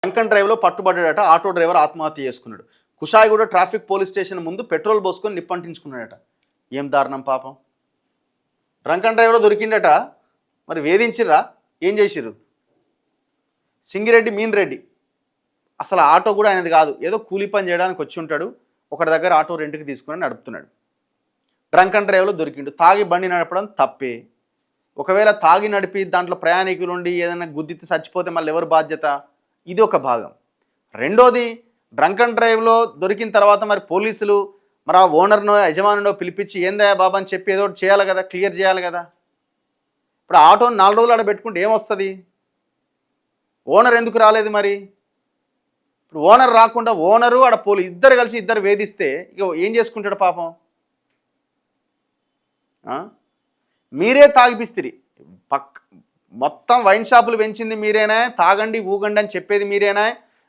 Drunken డ్రైవ్లో పట్టుబడ్డాడట. Auto driver ఆత్మహత్య చేసుకున్నాడు. కుషాయిగూడ ట్రాఫిక్ పోలీస్ స్టేషన్ ముందు పెట్రోల్ పోసుకొని నిప్పంటించుకున్నాడట. ఏం దారుణం పాపం. డ్రంకన్ డ్రైవ్లో దొరికిండట. మరి వేధించిర్రా, ఏం చేసిర్రు? సింగిరెడ్డి మీన్ రెడ్డి అసలు ఆటో కూడా ఆయనది కాదు, ఏదో కూలీ పని చేయడానికి వచ్చి ఉంటాడు. ఒకటి దగ్గర ఆటో రెంట్కి తీసుకుని నడుపుతున్నాడు. డ్రంకన్ డ్రైవ్లో దొరికిండు. తాగి బండి నడపడం తప్పే. ఒకవేళ తాగి నడిపి దాంట్లో ప్రయాణికులు ఉండి ఏదైనా గుద్దితే చచ్చిపోతే మళ్ళీ ఎవరు బాధ్యత? ఇది ఒక భాగం. రెండోది, డ్రంకన్ డ్రైవ్లో దొరికిన తర్వాత మరి పోలీసులు మరి ఆ ఓనర్నో యజమానునో పిలిపించి ఏందయ్యా బాబా అని చెప్పి ఏదో చేయాలి కదా, క్లియర్ చేయాలి కదా. ఇప్పుడు ఆటోని 4 రోజులు ఆడ పెట్టుకుంటే ఏమొస్తుంది? ఓనర్ ఎందుకు రాలేదు మరి? ఇప్పుడు ఓనర్ రాకుండా ఓనరు ఆడ ఇద్దరు కలిసి ఇద్దరు వేధిస్తే ఇక ఏం చేసుకుంటాడు పాపం? మీరే తాగిపిస్తిరి. మొత్తం వైన్ షాపులు పెంచింది మీరేనా? తాగండి ఊగండి అని చెప్పేది మీరేనా?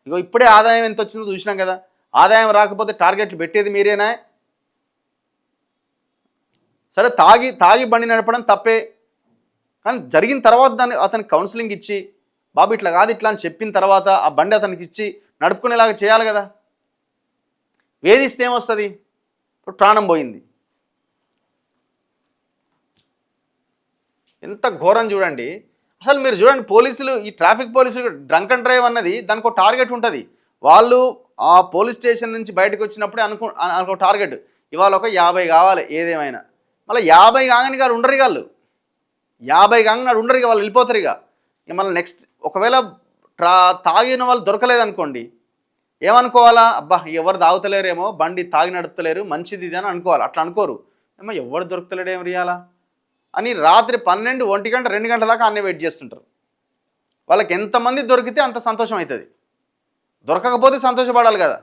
ఇగో ఇప్పుడే ఆదాయం ఎంత వచ్చిందో చూసినాం కదా. ఆదాయం రాకపోతే టార్గెట్లు పెట్టేది మీరేనా? సరే, తాగి బండి నడపడం తప్పే, కానీ జరిగిన తర్వాత దాన్ని అతనికి కౌన్సిలింగ్ ఇచ్చి బాబు ఇట్లా కాదు ఇట్లా అని చెప్పిన తర్వాత ఆ బండి అతనికి ఇచ్చి నడుపుకునేలాగా చేయాలి కదా. వేధిస్తే ఏమొస్తుంది? ఇప్పుడు ప్రాణం పోయింది. ఎంత ఘోరం చూడండి. అసలు మీరు చూడండి, పోలీసులు, ఈ ట్రాఫిక్ పోలీసులు డ్రంకన్ డ్రైవ్ అన్నది దానికి ఒక టార్గెట్ ఉంటుంది. వాళ్ళు ఆ పోలీస్ స్టేషన్ నుంచి బయటకు వచ్చినప్పుడే అనుకో టార్గెట్ ఇవాళ ఒక 50 కావాలి ఏదేమైనా. మళ్ళీ 50 కాగానే గారు ఉండరు. వాళ్ళు 50 కాగానే ఉండరు, ఇక వాళ్ళు వెళ్ళిపోతారు. ఇక మళ్ళీ నెక్స్ట్ ఒకవేళ తాగిన వాళ్ళు దొరకలేదనుకోండి, ఏమనుకోవాలా? అబ్బా ఎవరు తాగుతలేరేమో, బండి తాగి నడుపుతలేరు, మంచిది ఇది అని అనుకోవాలి. అట్లా అనుకోరు. ఏమో ఎవరు దొరుకుతలేడు ఏం రియాలా అని రాత్రి 12, 1 గంట 2 గంటల దాకా అన్నీ వెయిట్ చేస్తుంటారు. వాళ్ళకి ఎంతమంది దొరికితే అంత సంతోషం అవుతుంది. దొరకకపోతే సంతోషపడాలి కదా.